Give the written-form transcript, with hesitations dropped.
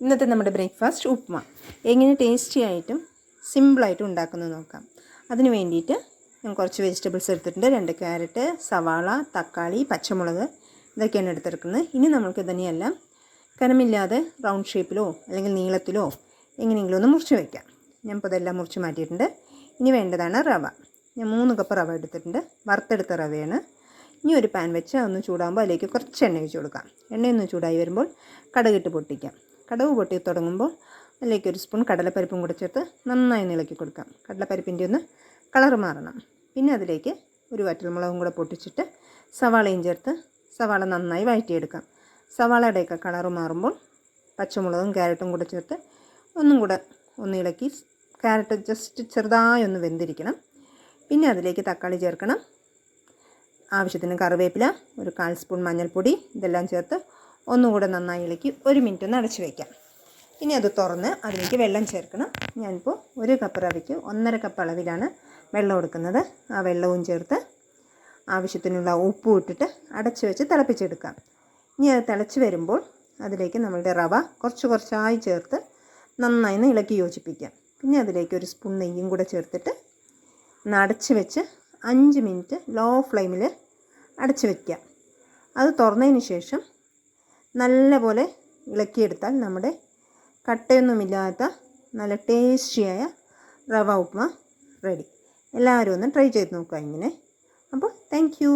ഇന്നത്തെ നമ്മുടെ ബ്രേക്ക്ഫാസ്റ്റ് ഉപ്മ എങ്ങനെ ടേസ്റ്റി ആയിട്ടും സിമ്പിളായിട്ടും ഉണ്ടാക്കുന്നത് നോക്കാം. അതിന് വേണ്ടിയിട്ട് ഞാൻ കുറച്ച് വെജിറ്റബിൾസ് എടുത്തിട്ടുണ്ട്. 2 ക്യാരറ്റ്, സവാള, തക്കാളി, പച്ചമുളക് ഇതൊക്കെയാണ് എടുത്തെടുക്കുന്നത്. ഇനി നമുക്ക് തന്നെയെല്ലാം കനമില്ലാതെ റൗണ്ട് ഷേപ്പിലോ അല്ലെങ്കിൽ നീളത്തിലോ എങ്ങനെയെങ്കിലും ഒന്ന് മുറിച്ച് വയ്ക്കാം. ഞാൻ ഇപ്പോൾ ഇതെല്ലാം മുറിച്ച് മാറ്റിയിട്ടുണ്ട്. ഇനി വേണ്ടതാണ് റവ. ഞാൻ 3 കപ്പ് റവ എടുത്തിട്ടുണ്ട്. വറുത്തെടുത്ത റവയാണ്. ഇനി ഒരു പാൻ വെച്ച് അതൊന്ന് ചൂടാകുമ്പോൾ അതിലേക്ക് കുറച്ച് എണ്ണ ഒഴിച്ച് കൊടുക്കാം. എണ്ണയൊന്ന് ചൂടായി വരുമ്പോൾ കടുകിട്ട് പൊട്ടിക്കാം. കടുക് പൊട്ടി തുടങ്ങുമ്പോൾ അതിലേക്ക് ഒരു സ്പൂൺ കടലപ്പരിപ്പും കൂടെ ചേർത്ത് നന്നായി ഇളക്കി കൊടുക്കാം. കടലപ്പരിപ്പിൻ്റെ ഒന്ന് കളർ മാറണം. പിന്നെ അതിലേക്ക് ഒരു വറ്റൽമുളകും കൂടെ പൊട്ടിച്ചിട്ട് സവാളയും ചേർത്ത് സവാള നന്നായി വഴറ്റിയെടുക്കാം. സവാളയുടെയൊക്കെ കളർ മാറുമ്പോൾ പച്ചമുളകും ക്യാരറ്റും കൂടെ ചേർത്ത് ഒന്നും കൂടെ ഒന്ന് ഇളക്കി ക്യാരറ്റ് ജസ്റ്റ് ചെറുതായി ഒന്ന് വെന്തിരിക്കണം. പിന്നെ അതിലേക്ക് തക്കാളി ചേർക്കണം. ആവശ്യത്തിന് കറിവേപ്പില, ഒരു 1/4 സ്പൂൺ മഞ്ഞൾപ്പൊടി ഇതെല്ലാം ചേർത്ത് ഒന്നുകൂടെ നന്നായി ഇളക്കി 1 മിനിറ്റ് ഒന്ന് അടച്ചു വയ്ക്കാം. ഇനി അത് തുറന്ന് അതിലേക്ക് വെള്ളം ചേർക്കണം. ഞാനിപ്പോൾ 1 കപ്പ് റവയ്ക്ക് 1.5 കപ്പ് അളവിലാണ് വെള്ളം എടുക്കുന്നത്. ആ വെള്ളവും ചേർത്ത് ആവശ്യത്തിനുള്ള ഉപ്പും ഇട്ടിട്ട് അടച്ചു വെച്ച് തിളപ്പിച്ചെടുക്കാം. ഇനി അത് തിളച്ച് വരുമ്പോൾ അതിലേക്ക് നമ്മളുടെ റവ കുറച്ചായി ചേർത്ത് നന്നായി ഒന്ന് ഇളക്കി യോജിപ്പിക്കാം. പിന്നെ അതിലേക്ക് ഒരു സ്പൂൺ നെയ്യും കൂടെ ചേർത്തിട്ട് ഒന്ന് അടച്ച് വെച്ച് 5 മിനിറ്റ് ലോ ഫ്ലെയിമിൽ അടച്ച് വയ്ക്കുക. അത് തുറന്നതിന് ശേഷം നല്ലപോലെ ഇളക്കിയെടുത്താൽ നമ്മുടെ കട്ടയൊന്നുമില്ലാത്ത നല്ല ടേസ്റ്റിയായ റവ ഉപ്മ റെഡി. എല്ലാവരും ഒന്ന് ട്രൈ ചെയ്ത് നോക്കുക ഇങ്ങനെ. അപ്പോൾ താങ്ക് യു.